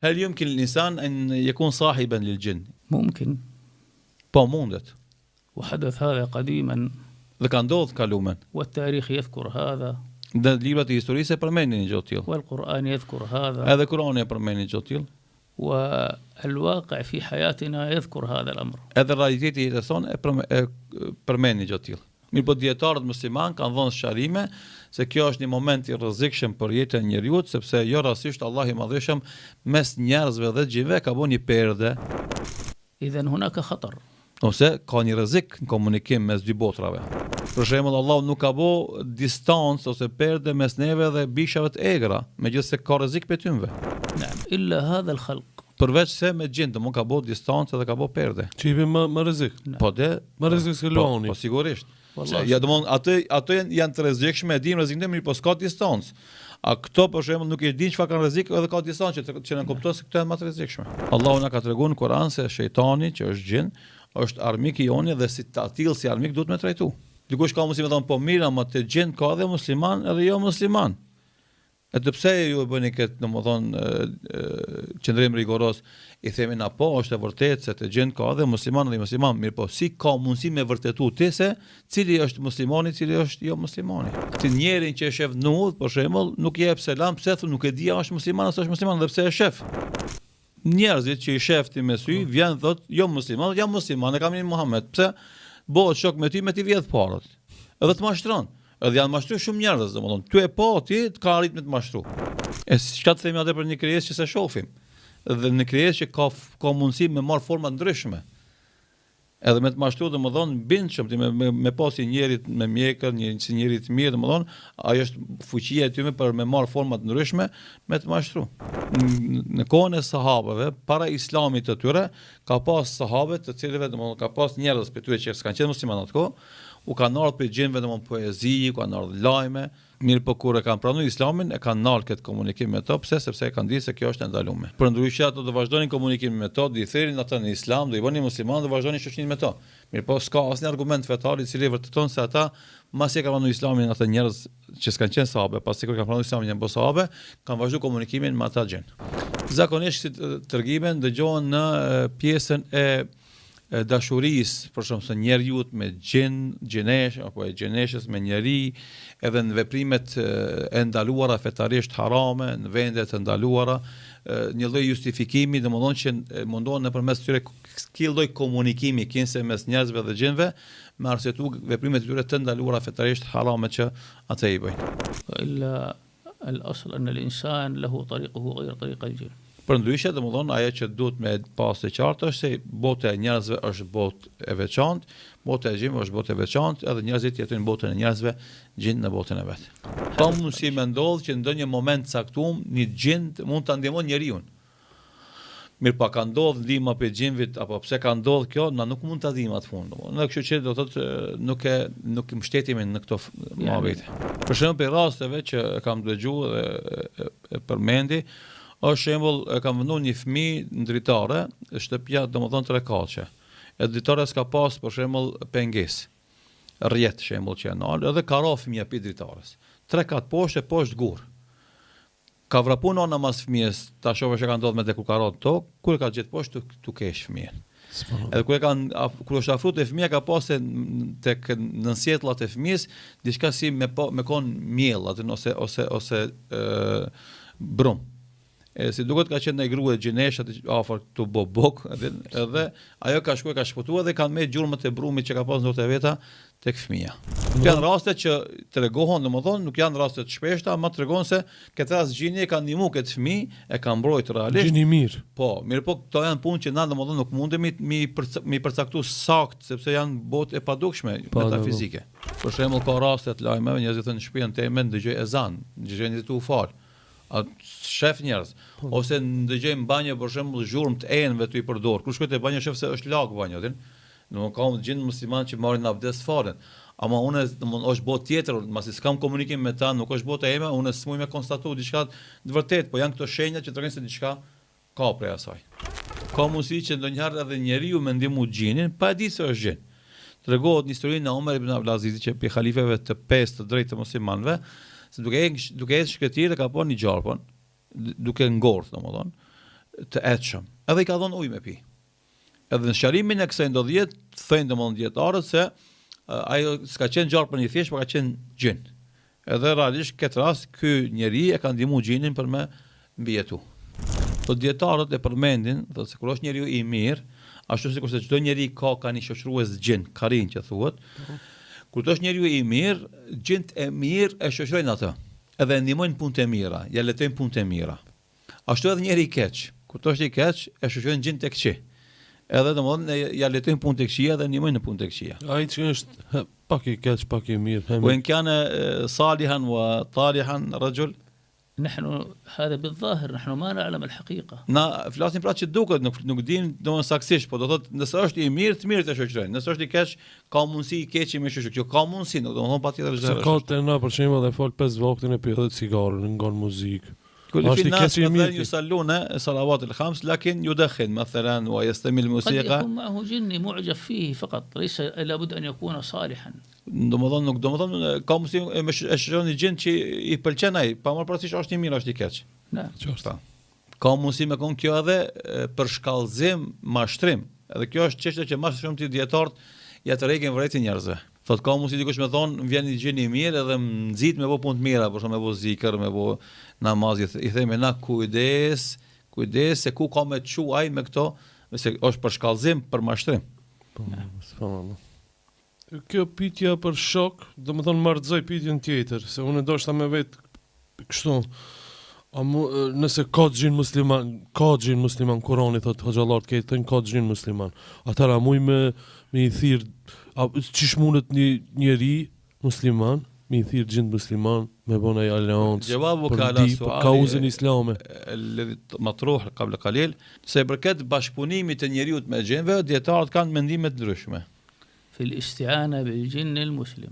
هل يمكن الإنسان أن يكون صاحبا للجن؟ ممكن. mundet. وحدث هذا قديما. Dhe ka ndodhur kalumen. والتاريخ يذكر هذا. Dhe librat e historisë e përmendin gjë të tillë. والقرآن يذكر هذا. Edhe Kurani e përmendin gjë të tillë. والواقع في حياتنا يذكر هذا الأمر. Edhe realiteti jetës sonë e përmendin gjë të tillë. Mirë, dietarët musliman kanë dhënë sharrime se kjo është një moment i rrezikshëm për jetën e njeriu, sepse jo rastësisht Allah i Madhëshëm mes njerëzve dhe xhinëve ka bënë një perde. إذن هناك خطر. Ose ka një rrezik në komunikim mes dy botrave. Për shembull, Allahu nuk ka bë distancë ose perde mes neve dhe bishave të egra, megjithëse ka rrezik për tymve. نعم إلا هذا الخلق. Përveç se me gjin, domun ka bë distancë dhe ka bë perde. Çipi më rrezik. Po de, më rrezik se luani. Po sigurisht. Ja domun ato janë të rrezikshme, e dim rrezikin, mirë, po s'ka distancë. A këto për shembull nuk e din çfarë kanë rrezik, edhe ka distancë që ne kuptojmë se këto janë më të rrezikshme. Allahu na ka treguar në Kur'an se shejtani, që është gjin, është armik i joni dhe si tatill si armik duhet me trajtu. Dikush ka mundësi me thonë, po mirë, ama te gjin ka edhe musliman edhe jo musliman. Edhe pse ju e bëni këtë, domethënë, qëndrim rigoros, i themi na po, është e vërtetë se te gjin ka edhe musliman dhe musliman, mirë, po si ka mundësi me vërtetu ti se cili është muslimani, cili është jo muslimani. Ti njerin që e shef në udhë, për shembull, nuk jep selam, pse thonë nuk e di a është musliman ose është musliman, dhe pse e shef. Njerëzit që i shefti me sy, vjen thotë, jo musliman, jam musliman, e kam një Muhammed, pse bëhet shok me ty me ti vjedh parët. Edhe të mashtron. Edhe janë mashtruar shumë njerëz, domethënë, ty e pa ti ka arrit me të mashtru. E çka të themi atë për një krijesë që se shohim. Dhe në krijesë që ka mundësi me marr forma ndryshme. Edhe me të mashtru, domethënë, bindshëm ti me pasi njerit me mjekër, si njerit të mirë, domethënë, ajo është fuqia e tyre për me marr forma të ndryshme me të mashtru. Në kohën e sahabëve, para islamit të tyre, ka pas sahabe të cilëve, domethënë, ka pas njerëz për tyre që s'kan qenë muslimanë atë kohë, u kanë ardhur për gjinëve domon poezi, u kanë ardhur lajme, mirë po kur e kanë pranuar islamin, e kanë ndalë këtë komunikim me to, pse? Sepse e kanë ditë se kjo është e ndaluar. Përndryshe ato do vazhdonin komunikimin me to, do i thërin ata në islam, do i bënin musliman, do vazhdonin shoqërinë me to. Mirë po s'ka asnjë argument fetar i cili vërteton se ata masi e kanë pranuar islamin ata njerëz që s'kan qenë sahabe, pasi kur kanë pranuar islamin janë bërë sahabe, kanë vazhduar komunikimin me ata gjin. Zakonisht tërgimen dëgjohen në pjesën e dashurisë, për shembull, se njeriu me gjinesh apo e gjeneshës me njeri, edhe në veprimet e ndaluara fetarisht harame, në vende të ndaluara, një lloj justifikimi, domethënë që mundohen nëpërmes tyre këtij lloj komunikimi kinse mes njerëzve dhe gjinëve, me arsyetu veprimet e tyre të ndaluara fetarisht harame që ata i bëjnë. إلا الأصل أن الإنسان له طريقه غير طريق الجن. Përndryshe, domethënë, ajo që duhet me pas të qartë është se bota e njerëzve është botë e veçantë, bota e gjinëve është botë e veçantë, edhe njerëzit jetojnë botën e njerëzve, gjinë në botën e vet. Ka mundësi me ndodhë që ndonjë moment caktuar një gjin mund ta ndihmon njeriu. Mirë, pa ka ndodhur ndihma për gjinëvit apo pse ka ndodhur kjo, na nuk mund ta dimë atë fund. Në kështu që do thotë nuk mbështetemi në këto mohabete. Për shembull, për rasteve që kam dëgjuar dhe e përmendi, është shembull, kam vënë një fëmijë në dritare, shtëpia domethënë 3 kaqe. E dritare s'ka pas për shembull pengesë. Rrjet shembull që janë, edhe ka rrah fëmia pi dritares. 3 kat poshtë, poshtë gur. Ka vrapu nona mas fëmijës, ta shohësh që ka ndodhur me te ku ka rrot tok, kur ka gjetë poshtë tu kesh fëmijën. Edhe kur është afruar te fëmia ka pasë tek nënsjetllat e fëmijës diçka si me kon miell aty ose brum. Si duket ka qenë një grua gjinesh aty afër këtu bobok, edhe ajo ka shkuar ka shpëtuar dhe kanë me gjurmët e brumit që ka pasur ndot e veta tek fëmia. Janë raste që tregohen, domethënë nuk janë raste të shpeshta, ama tregon se këtë rast gjini e ka ndihmuar këtë fëmijë, e ka mbrojtur realisht. Gjini mirë. Po, mirë po këto janë punë që na domethënë nuk mundemi mi përcaktuar sakt sepse janë botë e padukshme metafizike. Për shembull ka raste të lajmeve, njerëzit thonë në shtëpinë time dëgjoj ezan, dëgjojnë tu fal. Shef njerëz, ose ndëgjojmë banjë për shembull zhurmë të enëve të i përdor. Kur shkoj te banja shef se është lag banja, din. Nuk ka gjin musliman që marrin abdes falen. Ama unë domthonë është botë tjetër, masi s'kam komunikim me ta, nuk është bota ime, unë s'muj me konstatu diçka të vërtetë, po janë këto shenja që tregojnë se diçka ka prej asaj. Ka mundësi që ndonjëherë edhe njeriu me ndihmu gjinin, pa e ditë se është gjin. Tregohet në historinë e Omer ibn Abdulazizit që pe halifeve të 5 të drejtë të muslimanëve, se duke shkëtirë ka po një gjarpon, duke ngorth, domethënë. të etshëm. Edhe I ka dhënë ujë me pi. Edhe në shërimin e kësaj ndodhjet, thënë domosdoshmë dietarët se ajo s'ka qenë gjarë për një thjesht, por ka qenë gjin. Edhe realisht këtë rast ky njeri e ka ndihmuar gjinin për me mbijetu. Po dietarët e përmendin, thotë se kur është njeriu I mirë, ashtu sikur se çdo njeri ka një shoqërues gjin, karin që thuhet. Kur është njeriu I mirë, gjint e mirë e shoqërojnë atë. Edhe ndihmojnë punët e mira, ja letojnë punët e mira. Ashtu edhe njeri I keq, kur është I keq, e shoqërojnë gjint e këqij. Edhe domodin ja letojnë punët e këqija dhe ndihmojnë në punët e këqija. Ai që është pak I keq, pak I mirë. وإن كان صالحا وطالحا رجل نحن هذا بالظاهر نحن ما نعلم الحقيقة. Na flasim pra që duket, nuk dim domosdoshmë saktësisht, po do thotë nëse është I mirë, të mirë të shoqërojnë. Nëse është I keq, ka mundësi I keqi me shoqëroj. Kjo ka mundësi, domosdoshmë patjetër Se ka të na për shembull dhe fol 5 vaktin e pi edhe cigarën, ngon muzikë. كل في أشتي الناس كثير مثلا ميركي. يصلون صلوات الخمس لكن يدخن مثلا ويستمع قد الموسيقى يكون معه جني معجب فيه فقط، ليس لابد أن يكون صالحا. domodin nuk domodin ka mundësi me shoqëron një gjend që I pëlqen ai, pa marrë parasysh është I mirë, është I keq. نعم. Po. Ka mundësi me kon kjo edhe për shkallëzim, mashtrim. Edhe kjo është çështje që më shumë ti dietarët ja tërheqin vërejtin njerëzve. Thot ka mundësi dikush me thonë vjen një gjë I mirë edhe nxit me bë punë të mira, për shembull me bë zikër, me bë namaz, I themi na kujdes se ku ka me çu ai me këto, se është për shkallëzim, për mashtrim. Po, s'famam. Kjo pitja për shok, domethënë marrëzoj pitjen tjetër, se unë ndoshta me vet kështu. Nëse ka gjin musliman, Kurani thot hoxhallar të thënë ka gjin musliman. Atëra muj me I thirr, çish mundet një njeri musliman me I thirr gjin musliman me bën ai aleancë. Jawabu ka ala suali kauzën islame. الذي مطروح قبل قليل se përket bashkëpunimit të njeriu me gjinëve, dietarët kanë mendime të ndryshme. في الاستعانة بالجن المسلم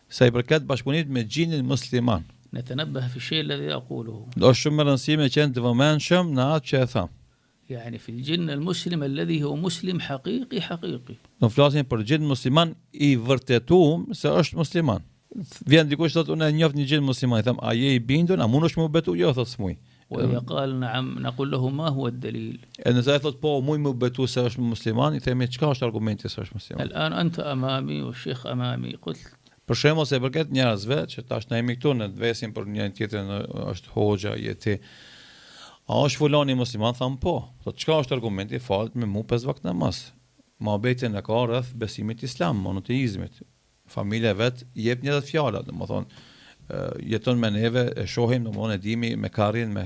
Se përket bashkëpunimit me gjinin musliman. نتنبه في الشيء الذي أقوله. Do është shumë e rëndësishme që të vëmendshëm në atë që e tham. يعني في الجن المسلم الذي هو مسلم حقيقي. Do flasim për gjin musliman I vërtetuar se është musliman. Vjen dikush thotë unë e njoh një gjin musliman, I them a je I bindur, a mundesh më betu? Jo, thotë smuj. وإذا قال نعم نقول له ما هو الدليل. E nëse ai thotë po, muj më betu se është musliman, I themi çka është argumenti se është musliman. الآن أنت أمامي والشيخ أمامي، قلت Për shembull se përket njerëzve që tash na jemi këtu në vesin për një tjetër është hoxha, jeti. A është fulani musliman? Tham po. Thotë çka është argumenti? Falet me mu 5 vakt namaz. Mohabetin e ka rreth besimit islam, monoteizmit. Familja vet jep një fjalë, domethënë jeton me neve, e shohim, domethënë e dimi me karrin me.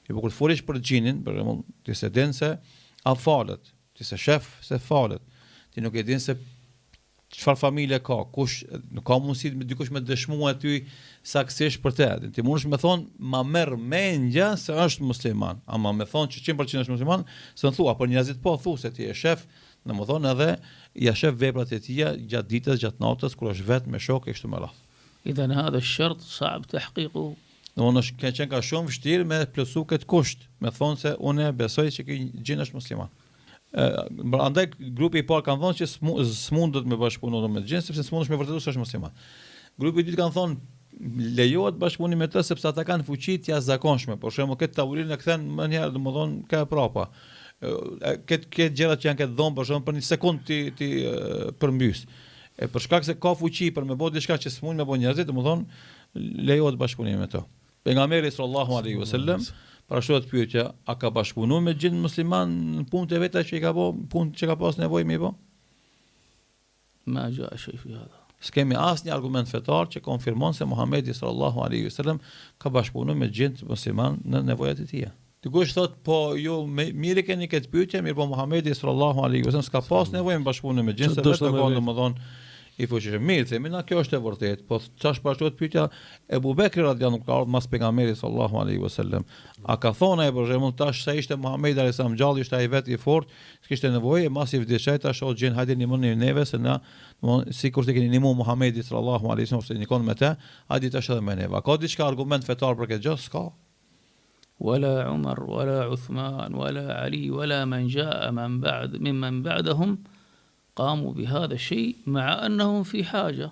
Mi kur folish për gjinin, për shembull, ti se din se a falet, ti se shef se falet. Ti nuk e din se çfarë familje ka, kush nuk ka mundësi dikush me dëshmuar aty saktësisht për të. Ti mundesh me thon, ma merr mendja se është musliman, ama me thon që 100% është musliman, s'e thua, por njerëzit po thu se ti je shef, domethënë edhe ja shef veprat e tija gjatë ditës, gjatë natës kur është vetë me shok e kështu me radhë. إذا هذا الشرط صعب تحقيقه. Domethënë është qenë ka shumë vështirë me plotsu këtë kusht, me thon se unë besoj se ky gjin është musliman. Andaj grupi I parë kanë thonë që s'mundet me bashkëpunuar me gjin sepse s'mundesh me vërtetuar se është musliman. Grupi I dytë kanë thonë lejohet bashkëpunimi me të sepse ata kanë fuqi të jashtëzakonshme. Për shembull, këtë tavulinë e kthen më një herë, domethënë ka prapa. Këtë gjërat që janë këtë dhomë, për shembull, për një sekondë ti përmbys. E për shkak se ka fuqi për me bë diçka që s'mund me bë njerëzit, domethënë lejohet bashkëpunimi me to. Pejgamberi sallallahu alaihi wasallam para shtohet pyetja, a ka bashkëpunuar me gjin musliman në punët e veta që I ka bë, punë që ka pas nevojë me bë? ما جاء شيء في هذا. S'kemi asnjë argument fetar që konfirmon se Muhamedi sallallahu alaihi wasallam ka bashkëpunuar me gjin musliman në nevojat e tija. Dikush thot, po ju mirë keni këtë pyetje, mirë po Muhamedi sallallahu alaihi wasallam s'ka pas nevojë me bashkëpunim me gjin, se vetë ka domethënë I fuqishëm. Mirë, themi na kjo është e vërtetë, po çfarë bashkohet pyetja Ebu Bekri radhiyallahu anhu mas pejgamberit sallallahu alaihi wasallam. A ka thonë ai për shembull tash se ishte Muhamedi alayhis salam gjallë, ishte ai vetë I fortë, s'kishte nevojë, mas I vdeshaj tash o gjin hajde nimoni neve se na, domthonë sikur të keni nimu Muhamedi sallallahu alaihi wasallam se nikon me të, hajde tash edhe me neve. Ka diçka argument fetar për këtë gjë? S'ka. ولا عمر ولا عثمان ولا علي ولا من جاء ممن بعدهم قاموا بهذا الشيء مع أنهم في حاجة.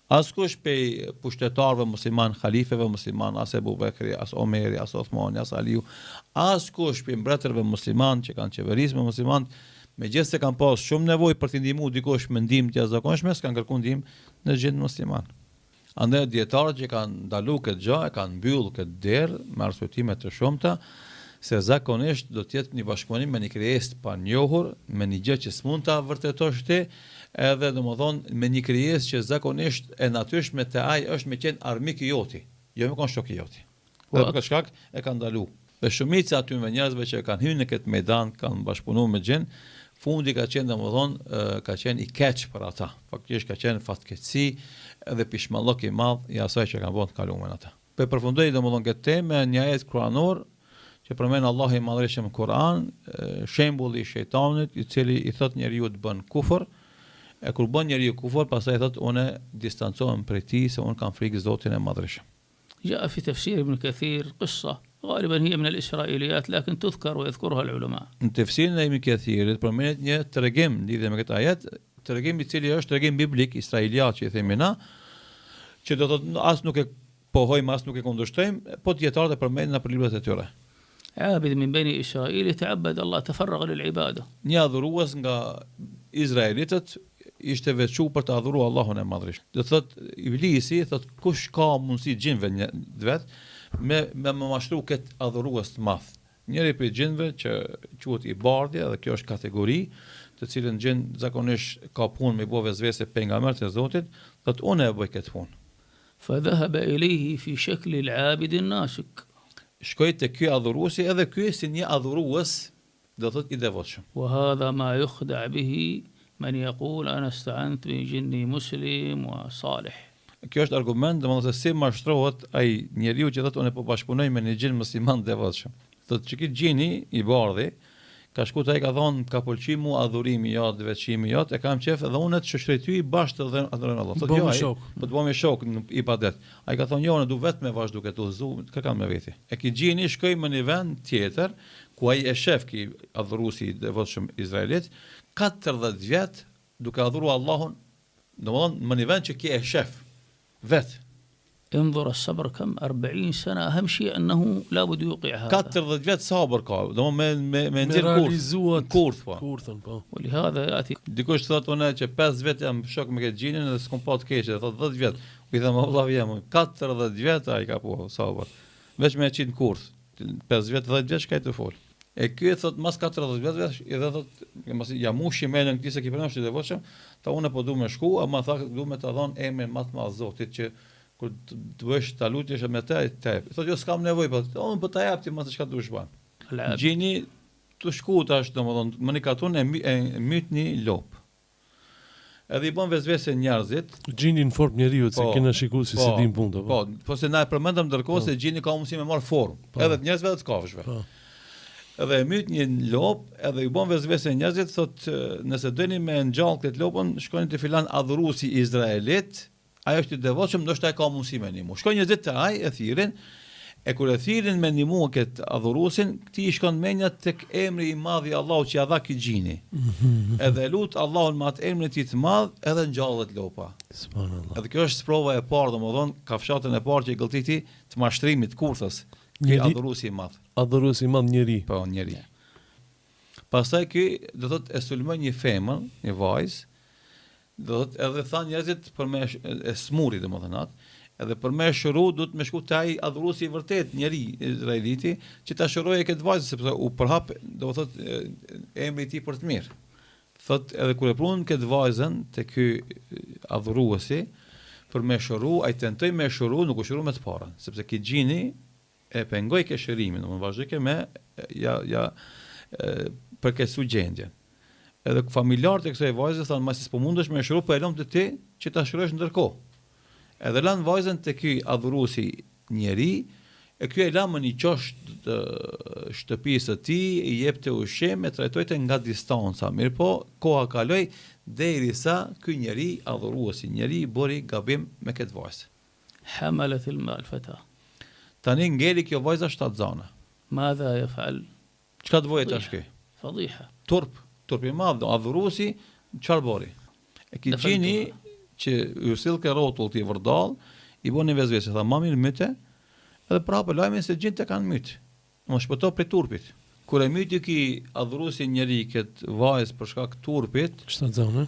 Askush pej pushtetarëve musliman, khalifeve musliman, as Ebu Bekri, as Omeri, as Othmani, as Aliu, askush pej mbretërve musliman që kanë qeverisë me musliman, megjithëse kanë pas shumë nevojë për të ndihmuar dikush me ndihmë të jashtëzakonshme, s'kan kërkuar ndihmë në gjendje musliman. Andaj dietarët që kanë ndaluar këtë gjë, e kanë mbyllur këtë derë me arsyetime të shumta, se zakonisht do të jetë një bashkëpunim me një krijesë të panjohur, me një gjë që s'mund ta vërtetosh ti, edhe domethënë me një krijesë që zakonisht e natyrshme te ai është me qenë armik i joti, jo me kon shok i joti. Dhe për këtë shkak e kanë ndaluar. Dhe shumica aty me njerëzve që kanë hyrë në këtë medan, kanë bashkëpunuar me gjin, fundi ka qenë domethënë ka qenë i keq për ata. Faktikisht ka qenë fatkeqësi edhe pishmallok i madh i asaj që kanë bën të kaluar ata. Po përfundoi domethënë këtë temë me një ajet kuranor që përmend Allahu i Madhërisht në Kur'an, shembulli i shejtanit i cili i thot njeriu të bën kufër, e kur bën njeriu kufër, pastaj thot unë distancohem prej tij se unë kam frikë Zotin e Madhërisht. جاء في تفسير ابن كثير قصة غالبا هي من الإسرائيليات لكن تذكر ويذكرها العلماء. Në tefsirin e Ibn Kathirit përmendet një tregim lidhur me këtë ajet, tregim i cili është tregim biblik israeliat që i themi na, që do të thotë as nuk e pohojmë as nuk e kundërshtojmë, po dietarët e përmendin në librat e tyre. عابد من بني إسرائيل يتعبد الله تفرغ للعبادة. Një adhurues nga izraelitët ishte veçuar për të adhuruar Allahun e Madhërisht. Do thotë Iblisi thotë kush ka mundësi gjinëve vet me mashtru këtë adhurues të madh. Njëri prej gjinëve që quhet i bardhë, dhe kjo është kategori, të cilën gjin zakonisht ka punë me bove zvese pejgamberit e Zotit, thotë unë e bëj këtë punë. فذهب إليه في شكل العابد الناسك. Shkoi te ky adhuruesi, edhe ky si një adhurues, do thotë i devotshëm. وهذا ما يخدع به من يقول أنا استعنت بجني مسلم وصالح. Kjo është argument, domethënë se si mashtrohet ai njeriu që thotë unë po bashkëpunoj me një gjin musliman devotshëm. Thotë që ky gjini i bardhi ka shku te ai ka thonë ka pëlqy mua adhurimi jot, veçimi jot, e kam qef edhe unë të shoqëroj ty bashkë të adhurojnë Allah. Thotë jo, po të bëmë shok në ibadet. Ai ka thonë jo, unë du vetëm me vazhdu këtë udhëzu, kë kam me veti. E ky gjini shkoi në një vend tjetër ku ai e shef ky adhuruesi i devotshëm izraelit 40 vjet duke adhuruar Allahun, domethënë në një vend që ki e shef vet. انظر الصبر كم 40 سنة أهم شيء أنه لابد يوقع هذا. 40 vjet sabër ka, domethënë me nxjerr kurth po. Kurthën po. ولهذا يأتي Dikush thotë unë që 5 vjet jam shok me këtë gjinin dhe s'kom pa të keqe, thotë 10 vjet. I them vëllai jam 40 vjet ai ka po sabër. Veç me qit kurth. 5 vjet 10 vjet shkaj të fol. E ky thotë mas 40 vjetësh i dhe thotë mos ja mushi me në këtë se ki pranë të devotshëm, tha unë po du me shku, ama tha du me ta dhon emrin më të madh Zotit që kur të bësh ta lutjesh me të. Thotë jo s'kam nevojë, po unë po ta jap ti mos çka dush bën. Gjini të shku tash domethënë më një katun e mytni lop. Edhe i bën vezvese njerëzit. Gjini në formë njeriu se kena shikuar si dim punta po. Po se na e përmendëm ndërkohë se gjini ka mundësi me marr formë, edhe të njerëzve edhe të kafshëve. Edhe e myt një lop, edhe i bën vezvese njerëzit, thotë nëse dëni me ngjall këtë lopën, shkoni te filan adhuruesi i Izraelit, ai është i devotshëm, ndoshta ai ka mundësi me ndihmu. Shkojnë njerëzit te ai e thirrin, e kur e thirrin me ndihmu këtë adhuruesin, këtij shkon menja tek emri i madh i Allahut që ja dha ky gjini. Edhe lut Allahun me atë emrin e tij të madh, edhe ngjallet lopa. Subhanallah. Edhe kjo është sprova e parë, domethënë kafshatën e parë që i gëlltiti të mashtrimit kurthës. Ky adhuruesi i madh. Adhuruesi i madh njeri. Po, njeri. Pastaj ky do thotë e sulmon një femër, një vajzë, do thotë edhe than njerëzit për me e smuri domethënë atë, edhe për me shëru duhet me shku te ai adhuruesi i vërtet, njeri izraeliti, që ta shërojë këtë vajzë sepse u përhap, do thotë emri i tij për të mirë. Thotë edhe kur e prun këtë vajzën te ky adhuruesi për me shëru, ai tentoi me shëru, nuk u shëru me të parën, sepse ky gjini e pengoi ke shërimin, domethënë vazhdoi me për këtë gjendje. Edhe familjarët e kësaj vajze thanë masi s'po mundesh me shëru, po e lëm të ti që ta shërosh ndërkohë. Edhe lanë vajzën te ky adhuruesi njeri, e ky e la më një qosh të shtëpisë së tij, i jepte ushqim, e trajtojte nga distanca. Mirë po, koha kaloi derisa ky njeri adhuruesi njeri bëri gabim me këtë vajzë. حملت الماء الفتاة. Tani ngeli kjo vajza 7 zana. ماذا يفعل؟ Çka të vojë tash ky? فضيحة. Turp i madh, adhuruesi çfarë bëri? E ky gjini që ju sill ke rrotull ti vërdall, i bën një vezvese, tha ma mirë myte, edhe prapë lajmin se gjinët e kanë myt. Mos shpëto prej turpit. Kur e myti ki adhuruesi njeri këtë vajzë për shkak turpit, Shtatzanë.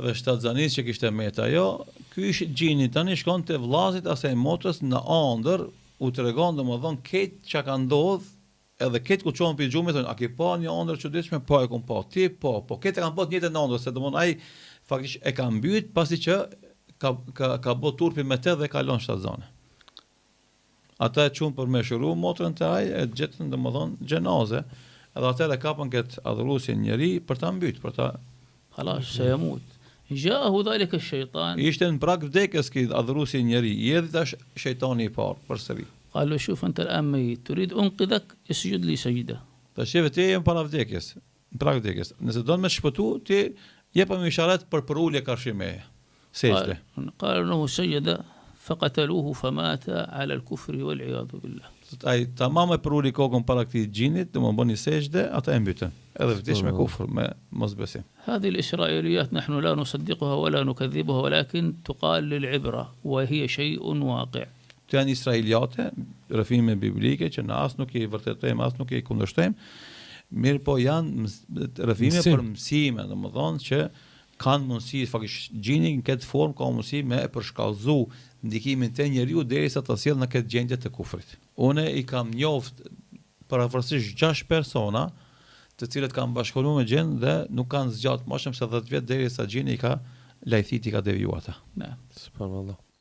dhe shtatzanis që kishte met ajo, ky ish gjini tani shkon te vllazit asaj motrës në ëndër, u tregon domethënë ketë çka ka ndodh, edhe ketë ku çon pi xhumit, thonë a ke pa një ëndër çuditshme? Po e kom pa. Ti po ketë kanë pa të njëjtën ëndër, se domthon ai faktikisht e ka mbyt pasi që ka bë turpi me të dhe kalon shtatzane. Ata e çun për me shëru motrën të ai, e gjetën domethënë xhenaze, edhe atëherë kapën këtë adhuruesin njeri për ta mbyt, për ta خلاص سيموت. جاءه ذلك الشيطان ishte në prag vdekjes ky adhuruesi njeri, i erdhi tash shejtani i parë përsëri. قال له شوف أنت الآن ميت تريد أنقذك اسجد لي سجدة. Tash jeve ti jam para vdekjes, në prag vdekjes. Nëse do të më shpëtu, ti jepëm isharet për ulje karshi meje. Sejdë. قال أنه سجد فقتلوه فمات على الكفر والعياذ بالله. Ai tamam e përuli kokën para këtij xhinit, do më bëni sejdë, ata e mbytën. Edhe vdiq me kufër, me mosbesim. هذه الإسرائيليات نحن لا نصدقها ولا نكذبها ولكن تقال للعبرة وهي شيء واقع. Të janë israeliate, rrëfime biblike që në as nuk i vërtetojmë, as nuk i kundërshtojmë, mirë po janë rrëfime për mësime, domethënë që kanë mundësi, faktikisht gjini në këtë formë ka mundësi me e përshkallëzu ndikimin të njeriu derisa të sjellë në këtë gjendje të kufrit. Unë i kam njoft parafrasisht 6 persona, të cilët kanë bashkëpunuar me gjin dhe nuk kanë zgjatë më shumë se 10 vjet derisa gjini i ka lajthit i ka devijuar ata. نعم. Subhanallah.